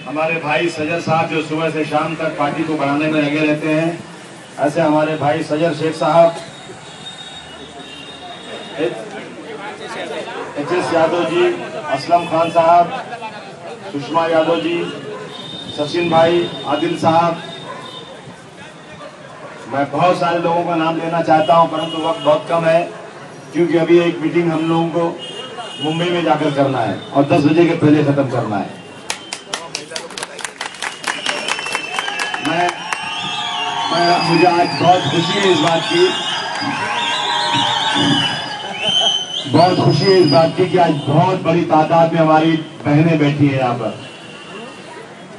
हमारे भाई सजर साहब जो सुबह से शाम तक पार्टी को बढ़ाने में लगे रहते हैं, ऐसे हमारे भाई सजर शेख साहब, एच.एस. यादव जी, असलम खान साहब, सुषमा यादव जी, सचिन भाई, आदिल साहब, मैं बहुत सारे लोगों का नाम लेना चाहता हूं परंतु वक्त बहुत कम है क्योंकि अभी एक मीटिंग हम लोगों को मुंबई में जाकर करना है और 10 बजे के पहले खत्म करना है। मुझे आज बहुत खुशी है इस बात की, बहुत खुशी है इस बात की कि आज बहुत बड़ी तादाद में हमारी बहनें बैठी हैं यहाँ पर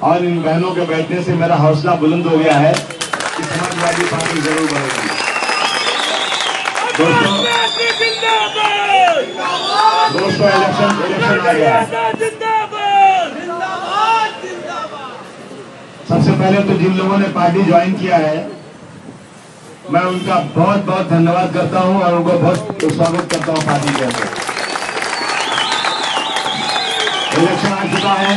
और इन बहनों के बैठने से मेरा हौसला बुलंद हो गया है कि समाजवादी पार्टी जरूर बढ़ेगी। दोस्तों इलेक्शन आ गया है। सबसे पहले तो जिन लोगों ने पार्टी ज्वाइन किया है मैं उनका बहुत बहुत धन्यवाद करता हूं और उनको बहुत स्वागत करता हूं पार्टी के अंदर। इलेक्शन आ चुका है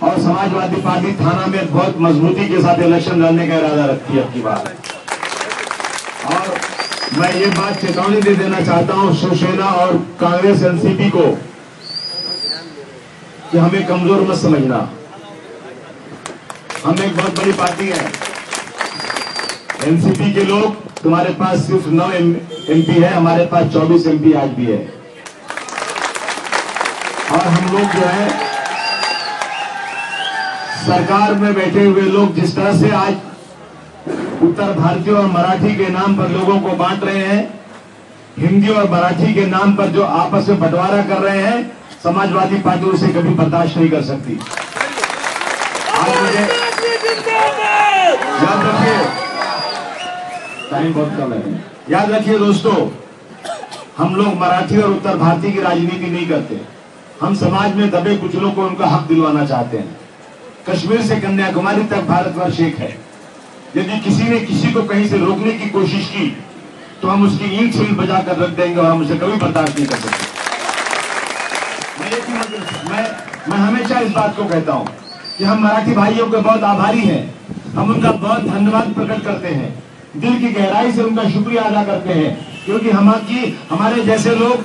और समाजवादी पार्टी थाना में बहुत मजबूती के साथ इलेक्शन लड़ने का इरादा रखती है अब की बार। और मैं ये बात चेतावनी दे देना चाहता हूं शिवसेना और कांग्रेस एनसीपी को कि हमें कमजोर मत समझना। हम एक बहुत बड़ी पार्टी है। एनसीपी के लोग, तुम्हारे पास सिर्फ 9 एमपी है, हमारे पास 24 एमपी आज भी है। और हम लोग जो है सरकार में बैठे हुए लोग जिस तरह से आज उत्तर भारतीय और मराठी के नाम पर लोगों को बांट रहे हैं, हिंदी और मराठी के नाम पर जो आपस में बंटवारा कर रहे हैं, समाजवादी पार्टी उसे कभी बर्दाश्त नहीं कर सकती। आज मुझे याद रखिए, टाइम बहुत कम है, याद रखिए दोस्तों, हम लोग मराठी और उत्तर भारतीय की राजनीति नहीं करते। हम समाज में दबे कुचलों को उनका हक दिलवाना चाहते हैं। कश्मीर से कन्याकुमारी तक भारतवर्ष एक है। यदि किसी ने किसी को कहीं से रोकने की कोशिश की तो हम उसकी ईंट से बजाकर रख देंगे और हम उसे कभी बर्दाश्त नहीं कर सकते। मैं हमेशा इस बात को कहता हूं कि हम मराठी भाइयों के बहुत आभारी हैं। हम उनका बहुत धन्यवाद प्रकट करते हैं, दिल की गहराई से उनका शुक्रिया अदा करते हैं क्योंकि हमारे जैसे लोग,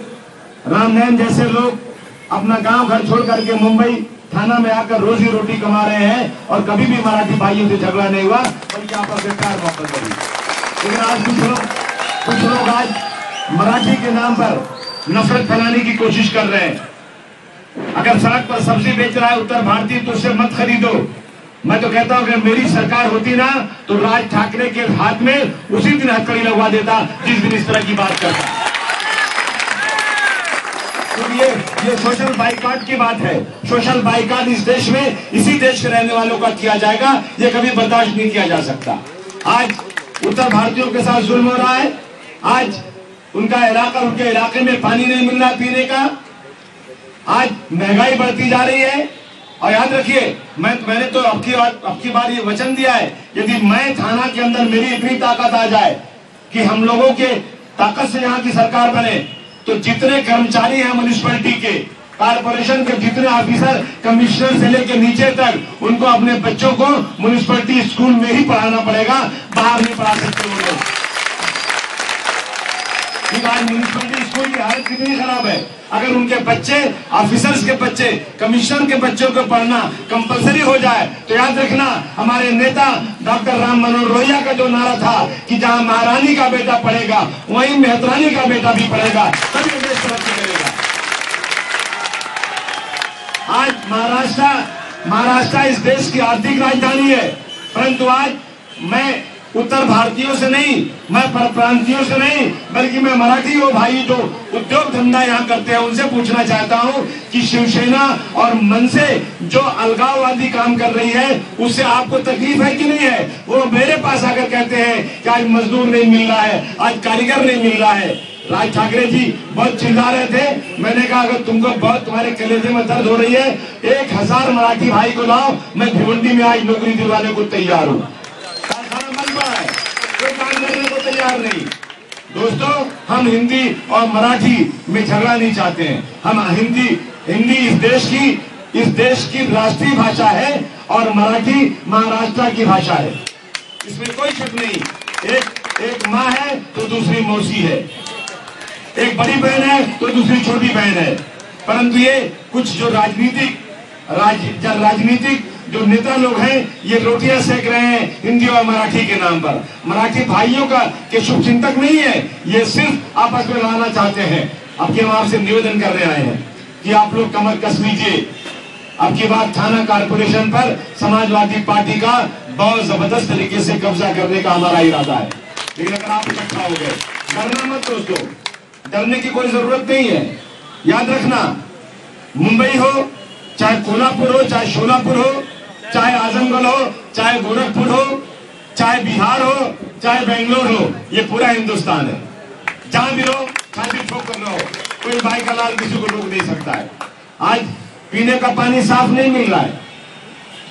रामनयन जैसे लोग अपना गांव घर छोड़ करके मुंबई थाना में आकर रोजी रोटी कमा रहे हैं और कभी भी मराठी भाइयों से झगड़ा नहीं हुआ बल्कि आपस में प्यार मोहब्बत करी। लेकिन आज कुछ लोग आज मराठी के नाम पर नफरत फैलाने की कोशिश कर रहे हैं। अगर सड़क पर सब्जी बेच रहा है उत्तर भारतीय तो उससे मत खरीदो। मैं तो कहता हूं अगर मेरी सरकार होती ना तो राज ठाकरे के हाथ में उसी दिन हथकड़ी लगवा देता जिस दिन इस तरह की बात करता। तो ये सोशल बाइकआउट की बात है। सोशल बाइकआउट इस देश में इसी देश के रहने वालों का किया जाएगा, ये कभी बर्दाश्त नहीं किया जा सकता। आज उत्तर भारतीयों के साथ जुल्म हो रहा है। आज उनके इलाके में पानी नहीं मिल रहा पीने का। आज महंगाई बढ़ती जा रही है। और याद रखिए, मैंने तो अब की बार ये वचन दिया है, यदि मैं थाना के अंदर मेरी इतनी ताकत आ जाए कि हम लोगों के ताकत से यहाँ की सरकार बने तो जितने कर्मचारी हैं म्युनिसिपैलिटी के, कारपोरेशन के जितने ऑफिसर, कमिश्नर से लेकर नीचे तक, उनको अपने बच्चों को म्युनिसिपैलिटी स्कूल में ही पढ़ाना पड़ेगा, बाहर नहीं पढ़ा सकते वो लोग। आज म्युनिसिपैलिटी स्कूल की हालत कितनी खराब है। अगर उनके बच्चे, ऑफिसर्स के बच्चे, कमिश्नर के बच्चों को पढ़ना कंपलसरी हो जाए तो याद रखना, हमारे नेता डॉक्टर राम मनोहर लोहिया का जो नारा था कि जहां महारानी का बेटा पढ़ेगा वहीं मेहतरानी का बेटा भी पढ़ेगा, तभी देश तरक्की करेगा। आज महाराष्ट्र इस देश की आर्थिक राजधानी है, परंतु आज मैं उत्तर भारतीयों से नहीं, मैं परप्रांतियों से नहीं, बल्कि मैं मराठी वो भाई जो उद्योग धंधा यहाँ करते हैं उनसे पूछना चाहता हूँ कि शिवसेना और मन से जो अलगाववादी काम कर रही है उससे आपको तकलीफ है कि नहीं है। वो मेरे पास आकर कहते हैं कि आज मजदूर नहीं मिल रहा है, आज कारीगर नहीं मिल रहा है। राज ठाकरे जी बहुत चिल्ला रहे थे, मैंने कहा अगर तुमको बहुत तुम्हारे कलेजे में दर्द हो रही है 1000 मराठी भाई को लाओ, मैं भिवंडी में आज नौकरी दिलवाने को तैयार हूँ। कोई काम करने को तैयार नहीं। दोस्तों, हम हिंदी और मराठी में झगड़ा नहीं चाहते हैं। हम हिंदी इस देश की इस देश की राष्ट्रीय भाषा है और मराठी महाराष्ट्र की भाषा है, इसमें कोई शक नहीं। एक माँ है तो दूसरी मौसी है, एक बड़ी बहन है तो दूसरी छोटी बहन है। परंतु ये कुछ जो राजनीतिक जो नेता लोग हैं, ये रोटियां सेक रहे हैं हिंदी और मराठी के नाम पर। मराठी भाइयों का के शुभ चिंतक नहीं है, ये सिर्फ आपस में लड़ाना चाहते हैं। अब हम आपसे निवेदन करने आए हैं कि आप लोग कमर कस लीजिए। अब की बात थाना कारपोरेशन पर समाजवादी पार्टी का बहुत जबरदस्त तरीके से कब्जा करने का हमारा इरादा है, लेकिन अगर आप इकट्ठा हो गए, डरना मत दोस्तों, डरने की कोई जरूरत नहीं है। याद रखना, मुंबई हो चाहे कोल्हापुर हो, चाहे शोलापुर हो, चाहे आजमगढ़ हो, चाहे गोरखपुर हो, चाहे बिहार हो, चाहे बेंगलोर हो, ये पूरा हिंदुस्तान है। जहां भी रहो, छाती ठोक कर रहो, कोई भाई का लाल किसी को रोक नहीं सकता है। आज पीने का पानी साफ नहीं मिल रहा है,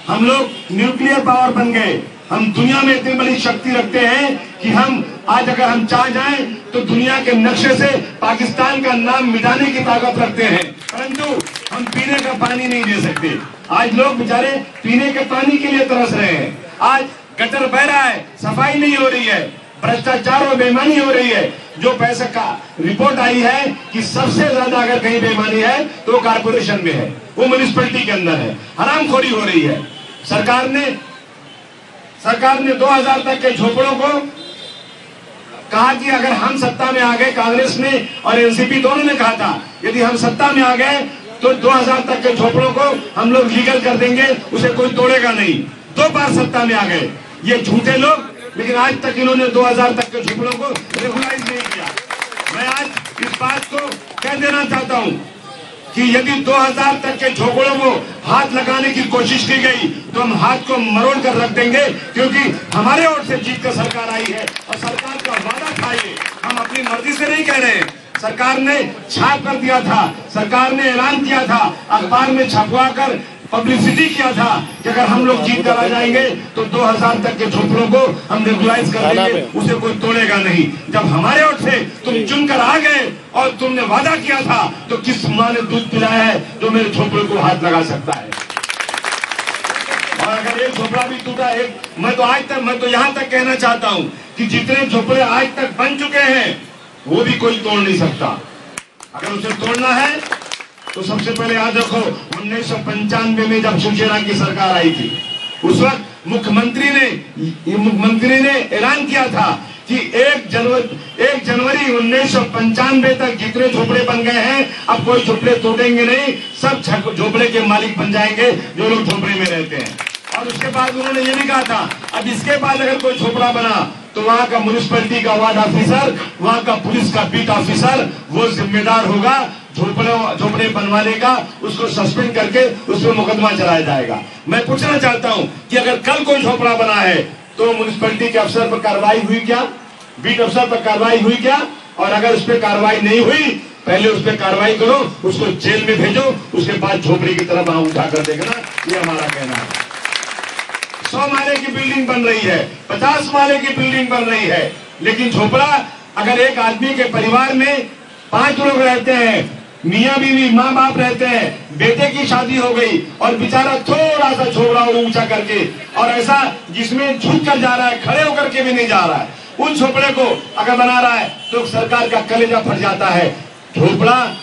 हम लोग न्यूक्लियर पावर बन गए। हम दुनिया में इतनी बड़ी शक्ति रखते हैं कि हम आज अगर हम चाह जाएं तो दुनिया के नक्शे से पाकिस्तान का नाम मिटाने की ताकत रखते हैं, परंतु हम पीने का पानी नहीं दे सकते। आज लोग बेचारे पीने के पानी के लिए तरस रहे हैं। आज गटर बह रहा है, सफाई नहीं हो रही है, भ्रष्टाचार और बेईमानी हो रही है। जो पैसे का रिपोर्ट आई है कि सबसे ज्यादा अगर कहीं बेईमानी है तो वो कारपोरेशन में है, वो म्युनिसिपैलिटी के अंदर है, हरामखोरी हो रही है। सरकार ने 2000 तक के झोपड़ों को कहा कि अगर हम सत्ता में आ गए, कांग्रेस ने और एनसीपी दोनों ने कहा था यदि हम सत्ता में आ गए तो 2000 तक के झोपड़ों को हम लोग लीगल कर देंगे, उसे कोई तोड़ेगा नहीं। 2 बार सत्ता में आ गए ये झूठे लोग, लेकिन आज तक इन्होंने 2000 तक के झोपड़ों को रेगुलाइज नहीं किया। मैं आज इस बात को कह देना चाहता हूं कि यदि 2000 तक के झोपड़ों को हाथ लगाने की कोशिश की गई तो हम हाथ को मरोड़ कर रख देंगे, क्योंकि हमारे ओर से जीत कर सरकार आई है और सरकार का वादा था ये, हम अपनी मर्जी से नहीं कह रहे हैं। सरकार ने छाप कर दिया था, सरकार ने ऐलान किया था, अखबार में छपवा कर पब्लिसिटी किया था कि अगर हम लोग जीत कर आ जाएंगे तो 2000 तक के झोपड़ों को हम रेगुलाइज कर देंगे, उसे कोई तोड़ेगा नहीं। जब हमारे ओर से तुम चुनकर आ गए और तुमने वादा किया था तो किस माँ ने दूध पिलाया है जो मेरे झोपड़े को हाथ लगा सकता है? और अगर एक झोपड़ा भी टूटा, मैं तो यहाँ तक कहना चाहता हूँ कि जितने झोपड़े आज तक बन चुके हैं वो भी कोई तोड़ नहीं सकता। अगर उसे तोड़ना है तो सबसे पहले याद रखो, 1995 में जब शिवसेना की सरकार आई थी, उस वक्त मुख्यमंत्री ने ऐलान किया था कि 1 जनवरी 1995 तक जितने झोपड़े बन गए हैं अब कोई झोपड़े तोड़ेंगे नहीं, सब झोपड़े के मालिक बन जाएंगे जो लोग झोपड़े में रहते हैं। और उसके बाद उन्होंने ये भी कहा था अब इसके बाद अगर कोई झोपड़ा बना तो वहां का म्युनिसिपैलिटी का वार्ड ऑफिसर, वहां का पुलिस का बीट ऑफिसर वो जिम्मेदार होगा झोपड़े बनवाने का, उसको सस्पेंड करके उस पर मुकदमा चलाया जाएगा। मैं पूछना चाहता हूं कि अगर कल कोई झोपड़ा बना है तो म्युनिसिपैलिटी के अफसर पर कार्रवाई हुई क्या, बीट अफसर पर कार्रवाई हुई क्या? और अगर उस पर कार्रवाई नहीं हुई, पहले उस पर कार्रवाई करो, उसको जेल में भेजो, उसके बाद झोपड़ी की तरफ वहां उठा कर देखना। ये हमारा कहना है। 100 माले की बिल्डिंग बन रही है, 50 माले की बिल्डिंग बन रही है, लेकिन झोपड़ा अगर एक आदमी के परिवार में 5 लोग रहते हैं, मियाँ बीवी माँ बाप रहते हैं, बेटे की शादी हो गई और बेचारा थोड़ा सा झोपड़ा ऊंचा करके और ऐसा जिसमें झुक कर जा रहा है, खड़े होकर के भी नहीं जा रहा है, उस झोपड़े को अगर बना रहा है तो सरकार का कलेजा फट जाता है। झोपड़ा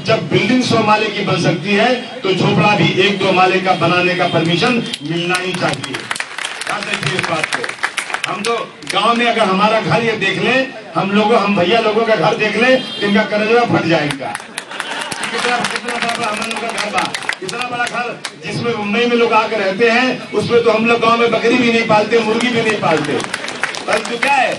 जब बिल्डिंग 100 माले की बन सकती है तो झोपड़ा भी 1-2 माले का बनाने का परमिशन मिलना ही चाहिए। याद रखिए इस बात को। हम तो गांव में अगर हमारा घर ये देख लें, हम भैया लोगों का घर देख लें तो इनका कलेजा फट जाएगा। कितना बड़ा हम लोग का घर बा, इतना बड़ा घर जिसमें मुंबई में लोग आकर रहते हैं, उसमें तो हम लोग गांव में बकरी भी नहीं पालते, मुर्गी भी नहीं पालते। परंतु क्या है,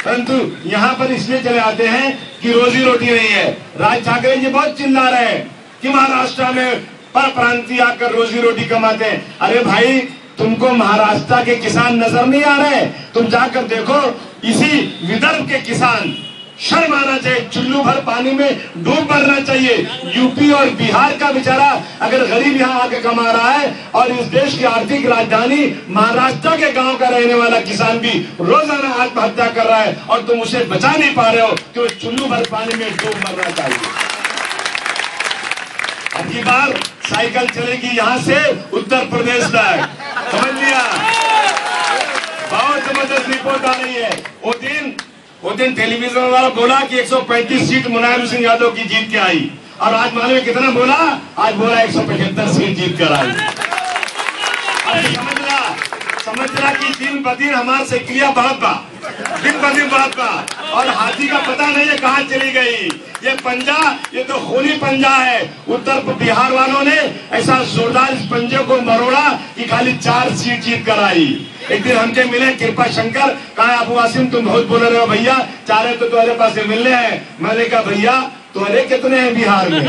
परंतु यहाँ पर इसलिए चले आते हैं कि रोजी रोटी नहीं है। राज ठाकरे जी बहुत चिल्ला रहे हैं कि महाराष्ट्र में पर प्रांतीय आकर रोजी रोटी कमाते हैं। अरे भाई, तुमको महाराष्ट्र के किसान नजर नहीं आ रहे? तुम जाकर देखो, इसी विदर्भ के किसान, शर्म आना चाहिए, चुल्लू भर पानी में डूब मरना चाहिए। यूपी और बिहार का बेचारा अगर गरीब यहाँ आके कमा रहा है और इस देश की आर्थिक राजधानी महाराष्ट्र के गांव का रहने वाला किसान भी रोजाना आत्महत्या कर रहा है और तुम उसे बचा नहीं पा रहे हो कि वो चुल्लू भर पानी में डूब मरना चाहिए। अब की बार साइकिल चलेगी यहाँ से उत्तर प्रदेश तक, समझ लिया। बहुत जबरदस्त रिपोर्ट आ रही है। वो दिन टेलीविजन वाला बोला कि 135 सीट मुलायम सिंह यादव की जीत के आई, और आज मालूम है कितना बोला? आज बोला 175 सीट जीत कर आई। समझ रहा कि दिन ब दिन हमारे से क्रिया बढ़त बा, दिन ब दिन बढ़त बा, और हाथी का पता नहीं है कहाँ चली गई। ये पंजा, ये तो होली पंजा है। उत्तर बिहार वालों ने ऐसा जोरदार इस पंजे को मरोड़ा कि खाली 4 सीट जीत कर आई। एक दिन हमके मिले कृपा शंकर, कहा अबू आसिम तुम बहुत बोल रहे हो भैया, चाहे तो तुम्हारे पास से मिलने हैं। मैंने कहा भैया तुम्हारे कितने हैं बिहार में?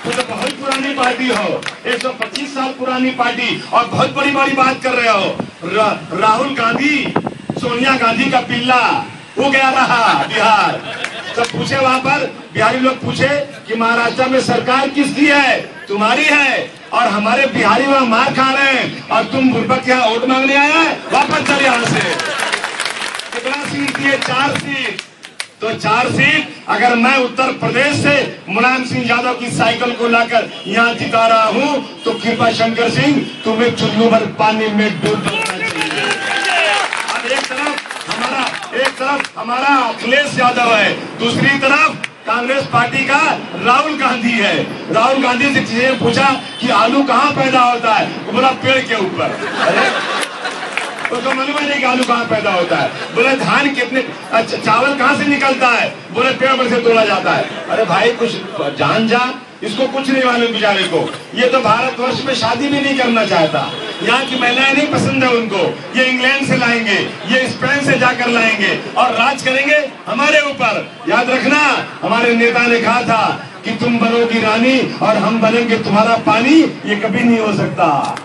तो बहुत पुरानी पार्टी हो, 125 साल पुरानी पार्टी, और बहुत बड़ी बात कर रहे हो। राहुल गांधी सोनिया गांधी का पिल्ला वो गया रहा बिहार। सब पूछे वहां पर बिहारी लोग पूछे कि महाराष्ट्र में सरकार किसकी है? तुम्हारी है, और हमारे बिहारी वहां मार खा रहे हैं, और तुम बुर्बक यहाँ वोट मांगने आया है? वापस चले यहाँ से। कितना सीट दिए? 4 सीट। तो 4 सीट अगर मैं उत्तर प्रदेश से मुलायम सिंह यादव की साइकिल को लाकर यहाँ जिता रहा हूँ, तो कृपा शंकर सिंह तुम्हें चुल्लू भर पानी में डूब जाना चाहिए। अब एक तरफ हमारा अखिलेश यादव है, दूसरी तरफ कांग्रेस पार्टी का राहुल गांधी है। राहुल गांधी से किसी ने पूछा कि आलू कहाँ पैदा होता है? वो बोला पेड़ के ऊपर। उसको मालूम नहीं कि आलू कहाँ पैदा होता है। बोले धान कितने, चावल कहाँ से निकलता है? बोले पेड़ पर से तोड़ा जाता है। अरे भाई कुछ जान जा, इसको कुछ नहीं मालूम बेचारे को। ये तो भारतवर्ष में शादी भी नहीं करना चाहता, यहाँ की महिलाएं नहीं पसंद है उनको। ये इंग्लैंड से लाएंगे, ये स्पेन से जाकर लाएंगे, और राज करेंगे हमारे ऊपर। याद रखना, हमारे नेता ने कहा था कि तुम बनोगी रानी और हम बनेंगे तुम्हारा पानी। ये कभी नहीं हो सकता।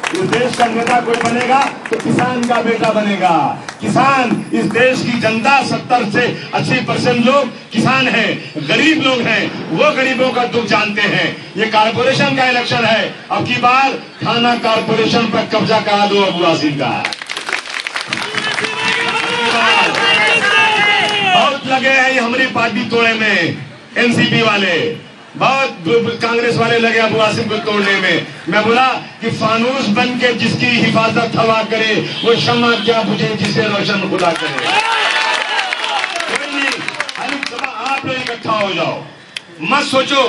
इस देश का नेता कोई बनेगा तो किसान का बेटा बनेगा। किसान, इस देश की जनता 70 से 80% लोग किसान हैं, गरीब लोग हैं। वो गरीबों का दुख जानते हैं। ये कारपोरेशन का इलेक्शन है, अब की बार थाना कारपोरेशन पर कब्जा करा दो अबू आसिम का। बहुत लगे हैं हमारी पार्टी तोड़े में, एनसीपी वाले, बहुत कांग्रेस वाले लगे अबू आसिम को तोड़ने में। मैं बोला कि फानूस बन के जिसकी हिफाजत हवा करे, वो शम्मा क्या बुझे जिसे रोशन खुदा करे। कोई नहीं, आप लोग इकट्ठा हो जाओ, मत सोचो।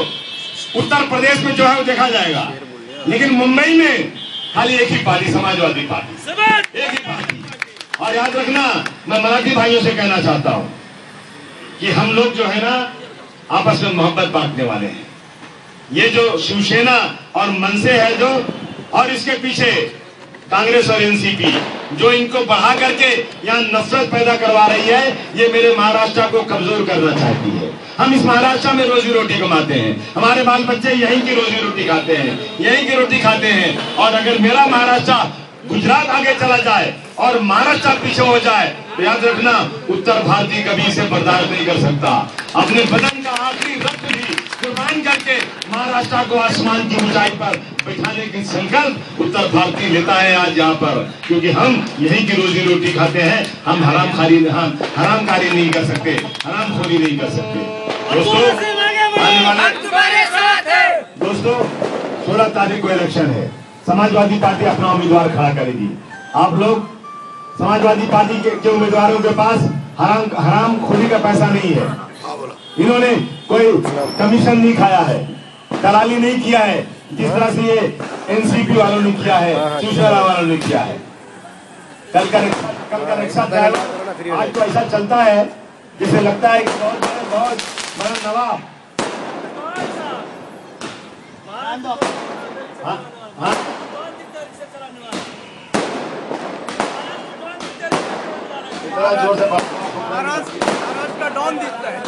उत्तर प्रदेश में जो है वो देखा जाएगा, लेकिन मुंबई में खाली एक ही पार्टी, समाजवादी पार्टी, एक ही पार्टी। और याद रखना, मैं मराठी भाइयों से कहना चाहता हूं कि हम लोग जो है ना आपस में मोहब्बत बांटने वाले हैं। ये जो शिवसेना और मनसे है जो, और इसके पीछे कांग्रेस और एनसीपी जो इनको बढ़ा करके यहाँ नफरत पैदा करवा रही है, ये मेरे महाराष्ट्र को कमजोर करना चाहती है। हम इस महाराष्ट्र में रोजी रोटी कमाते हैं, हमारे बाल बच्चे यहीं की रोजी रोटी खाते हैं, यहीं की रोटी खाते हैं। और अगर मेरा महाराष्ट्र गुजरात आगे चला जाए और महाराष्ट्र पीछे हो जाए, तो याद रखना उत्तर भारतीय कभी इसे बर्दाश्त नहीं कर सकता। अपने बदन का आखिरी रक्त भी कुर्बान करके महाराष्ट्र को आसमान की ऊंचाई पर बैठाने की संकल्प उत्तर भारतीय लेता है आज यहाँ पर, क्योंकि हम यहीं की रोजी रोटी खाते हैं। हम हरामकारी नहीं कर सकते, हरामखोरी नहीं कर सकते। दोस्तों 16 तारीख को इलेक्शन है, समाजवादी पार्टी अपना उम्मीदवार खड़ा करेगी। आप लोग समाजवादी पार्टी के उम्मीदवारों के पास हरामखोरी का पैसा नहीं है। इन्होंने कोई कमीशन नहीं खाया है, दलाली नहीं किया है, जिस तरह से ये एनसीपी वालों ने किया है, शिवसेना वालों ने किया है। कल का रिक्शा ड्राइवर आज तो ऐसा चलता है जिसे लगता है कि बहुत बड़ा नवाब। हाँ जोर से महाराज का डॉन दिखता है।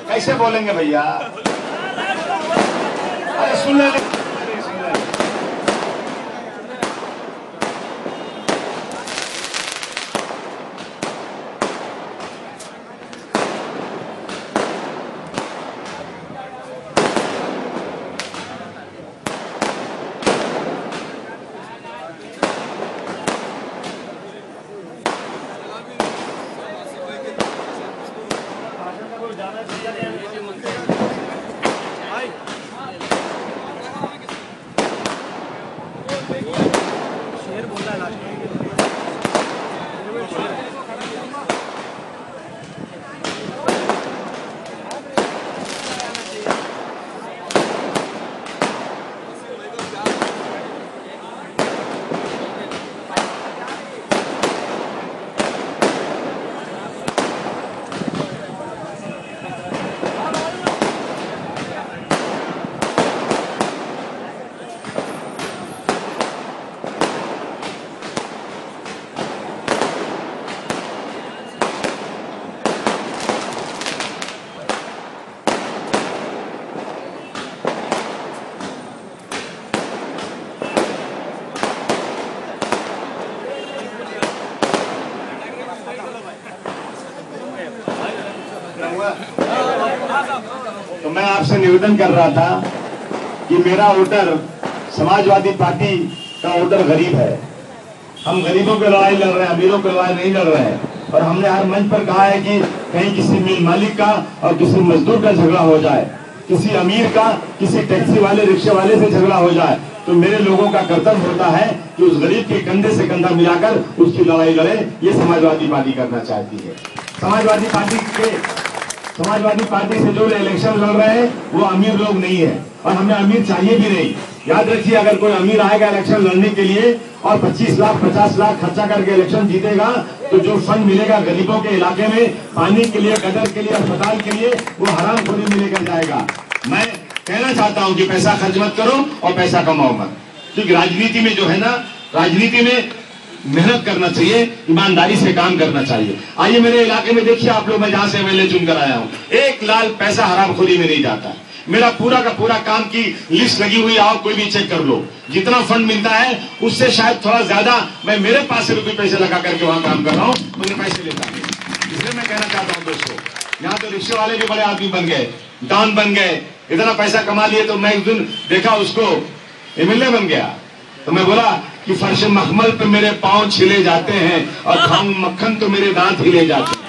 कैसे बोलेंगे भैया? अरे सुन ले, शेर बोला है लास्ट में। तो मैं आपसे निवेदन कर रहा था कि मेरा वोटर समाजवादी पार्टी का वोटर गरीब है। हम गरीबों की लड़ाई लड़ रहे हैं, अमीरों की लड़ाई नहीं लड़ रहे हैं। और हमने हर मंच पर कहा है कि कहीं किसी मिल मालिक का और किसी मजदूर का झगड़ा हो जाए, किसी अमीर का किसी टैक्सी वाले रिक्शे वाले से झगड़ा हो जाए, तो मेरे लोगों का कर्तव्य होता है कि उस गरीब के कंधे से कंधा मिलाकर उसकी लड़ाई लड़े। ये समाजवादी पार्टी करना चाहती है। समाजवादी पार्टी से जो इलेक्शन लड़ रहे हैं वो अमीर लोग नहीं है और हमें अमीर चाहिए भी नहीं। याद रखिए, अगर कोई अमीर आएगा इलेक्शन लड़ने के लिए और 25 लाख 50 लाख खर्चा करके इलेक्शन जीतेगा, तो जो फंड मिलेगा गरीबों के इलाके में पानी के लिए, गटर के लिए, अस्पताल के लिए, वो हरामखोरी में लेकर जाएगा। मैं कहना चाहता हूं कि पैसा खर्च मत करो और पैसा कमाओ मत, क्योंकि राजनीति में जो है ना, राजनीति में मेहनत करना चाहिए, ईमानदारी से काम करना चाहिए। आइए मेरे इलाके में देखिए आप लोग, मैं जहां से एमएलए चुनकर आया हूं, 1 लाख पैसा हरामखोरी में नहीं जाता है। मेरा पूरा का पूरा काम की लिस्ट लगी हुई, आओ कोई भी चेक कर लो। जितना फंड मिलता है उससे शायद थोड़ा ज्यादा मैं मेरे पास से भी कोई पैसे लगा करके वहां काम कर रहा हूं, मुझे पैसे लेता हूं। इसलिए मैं कहना चाहता हूं दोस्तों, यहाँ तो रिक्शे वाले भी बड़े आदमी बन गए, डॉन बन गए, इतना पैसा कमा लिए। तो मैं एक दिन देखा उसको एमएलए बन गया, तो मैं बोला कि फर्श मखमल पे मेरे पांव छिले जाते हैं और खाऊं मक्खन तो मेरे दांत हिले जाते हैं।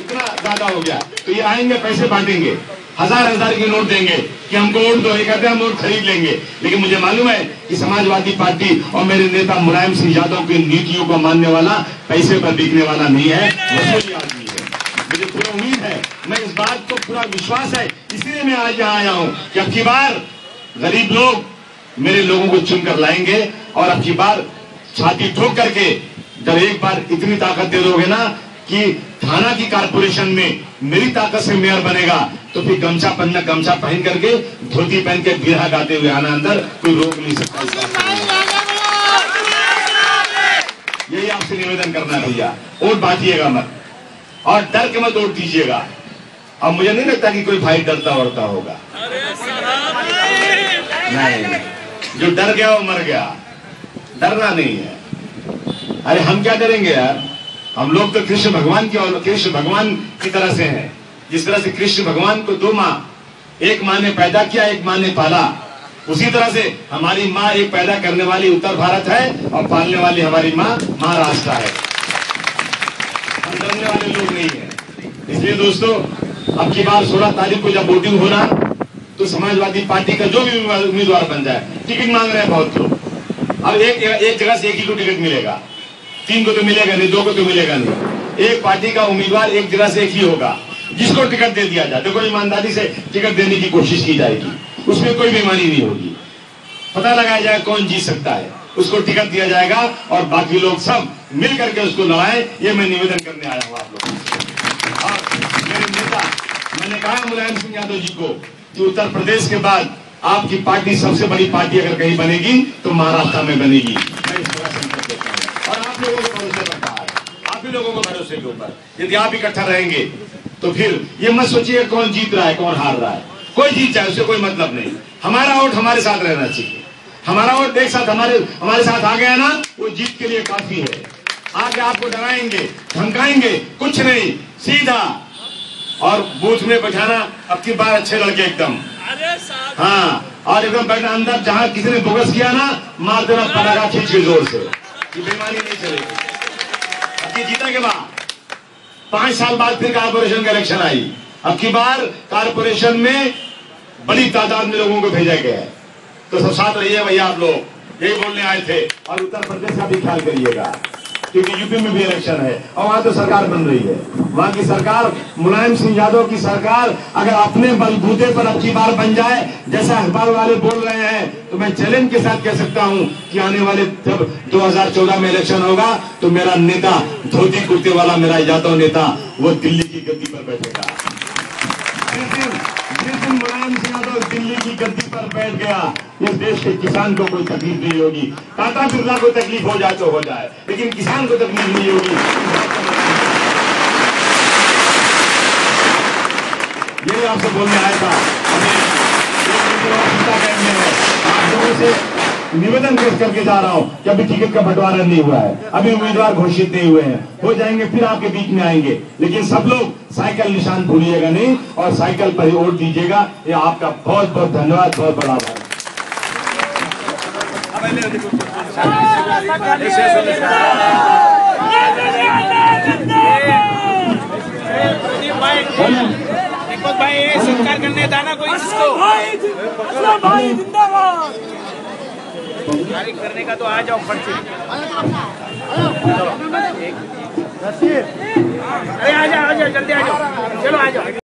इतना ज्यादा हो गया। तो ये आएंगे, पैसे बांटेंगे, 1000 की नोट देंगे कि हमको वोट दो, ये कहते हैं हम वोट खरीद लेंगे। लेकिन मुझे मालूम है कि समाजवादी पार्टी और मेरे नेता मुलायम सिंह यादव की नीतियों को मानने वाला पैसे पर बिकने वाला नहीं है, वसूली आदमी है। मुझे पूरा उम्मीद है, मैं इस बात को पूरा विश्वास है, इसलिए मैं आज यहाँ आया हूँ कि अब की बार गरीब लोग मेरे लोगों को चुनकर लाएंगे और अब की बार छाती ठोक करके, जब एक बार इतनी ताकत दे दोगे ना कि थाना की कारपोरेशन में मेरी ताकत से मेयर बनेगा, तो फिर गमछा पहन करके, धोती पहन के बिरहा गाते हुए आना अंदर, कोई रोक नहीं सकता। यही आपसे निवेदन करना है भैया, वोट बांटिएगा मत और डर के मत वोट दीजिएगा। अब मुझे नहीं लगता कि कोई भाई डरता वरता होगा, नहीं, जो डर गया वो मर गया, डरना नहीं है। अरे हम क्या करेंगे यार, हम लोग तो कृष्ण भगवान की और कृष्ण भगवान की तरह से हैं। जिस तरह से कृष्ण भगवान को 2 माँ, एक माँ ने पैदा किया, एक माँ ने पाला, उसी तरह से हमारी माँ एक पैदा करने वाली उत्तर भारत है और पालने वाली हमारी माँ महाराष्ट्र है। हम डरने वाले लोग नहीं है। इसलिए दोस्तों, अब की बार 16 तारीख को जब वोटिंग होना, तो समाजवादी पार्टी का जो भी उम्मीदवार बन जाए, टिकट मांग रहे हैं बहुत लोग। अब एक जगह से एक ही को टिकट मिलेगा, 3 को तो मिलेगा नहीं, 2 को तो मिलेगा नहीं। एक पार्टी का उम्मीदवार एक जगह से एक ही होगा, जिसको टिकट दे दिया जाए। देखो, ईमानदारी से टिकट देने की कोशिश की जाएगी, उसमें कोई बेईमानी नहीं होगी। पता लगाया जाएगा कौन जीत सकता है, उसको टिकट दिया जाएगा और बाकी लोग सब मिल करके उसको लड़ाएं। ये मैं निवेदन करने आया हूँ आप लोगों से। और मेरे नेता, मैंने कहा मुलायम सिंह यादव जी को कि उत्तर प्रदेश के बाद आपकी पार्टी सबसे बड़ी पार्टी अगर कहीं बनेगी तो महाराष्ट्र में बनेगी। मैं इस तरह संकल्प देता हूं और आप लोगों को भरोसा रखा है, आप ही लोगों को भरोसे के ऊपर। यदि आप इकट्ठा रहेंगे तो फिर ये मत सोचिए कौन जीत रहा है कौन हार रहा है, कोई जीत जाए उससे कोई मतलब नहीं। हमारा वोट हमारे साथ रहना चाहिए, हमारा वोट एक साथ हमारे साथ आ गया ना, वो जीत के लिए काफी है। आगे आपको डराएंगे धमकाएंगे कुछ नहीं, सीधा और बूथ में बैठाना अब की बार अच्छे लड़के एकदम, हाँ, और एकदम बैठना अंदर, जहां किसी ने बोगस किया ना, मार देना पटाखा खींच के जोर से, ये बेईमानी नहीं चलेगी। अब की जीता के बाद 5 साल बाद फिर कारपोरेशन का इलेक्शन आई। अब की बार कारपोरेशन में बड़ी तादाद में लोगों को भेजा गया है, तो सब साथ रहिए भैया, आप लोग यही बोलने आए थे। और उत्तर प्रदेश का भी ख्याल करिएगा, क्योंकि यूपी में भी इलेक्शन है और वहां तो सरकार बन रही है। वहां की सरकार, मुलायम सिंह यादव की सरकार अगर अपने बलबूते पर अब की बार बन जाए, जैसा अखबार वाले बोल रहे हैं, तो मैं चैलेंज के साथ कह सकता हूं कि आने वाले जब 2014 में इलेक्शन होगा तो मेरा नेता, धोती कुर्ते वाला मेरा यादव नेता, वो दिल्ली की गद्दी पर बैठेगा। जिस दिन मुलायम सिंह यादव दिल्ली की गद्दी पर बैठ गया, इस देश के किसान को कोई तकलीफ नहीं होगी। टाटा बिरला को तकलीफ हो जाए तो हो जाए, लेकिन किसान को तकलीफ नहीं होगी। ये आपसे बोलने आया था। आप लोगों से निवेदन पेश करके जा रहा हूं कि अभी टिकट का बंटवारा नहीं हुआ है, अभी उम्मीदवार घोषित नहीं हुए हैं, हो जाएंगे फिर आपके बीच में आएंगे। लेकिन सब लोग साइकिल निशान भूलिएगा नहीं और साइकिल पर ही वोट दीजिएगा। ये आपका बहुत बहुत धन्यवाद, बहुत बड़ा आभार। दीपक भाई सत्कार करने था ना कोई जिसको तारीख करने का, तो आ जाओ फट से। अरे आ जाओ जल्दी आ जाओ, चलो आ जाओ।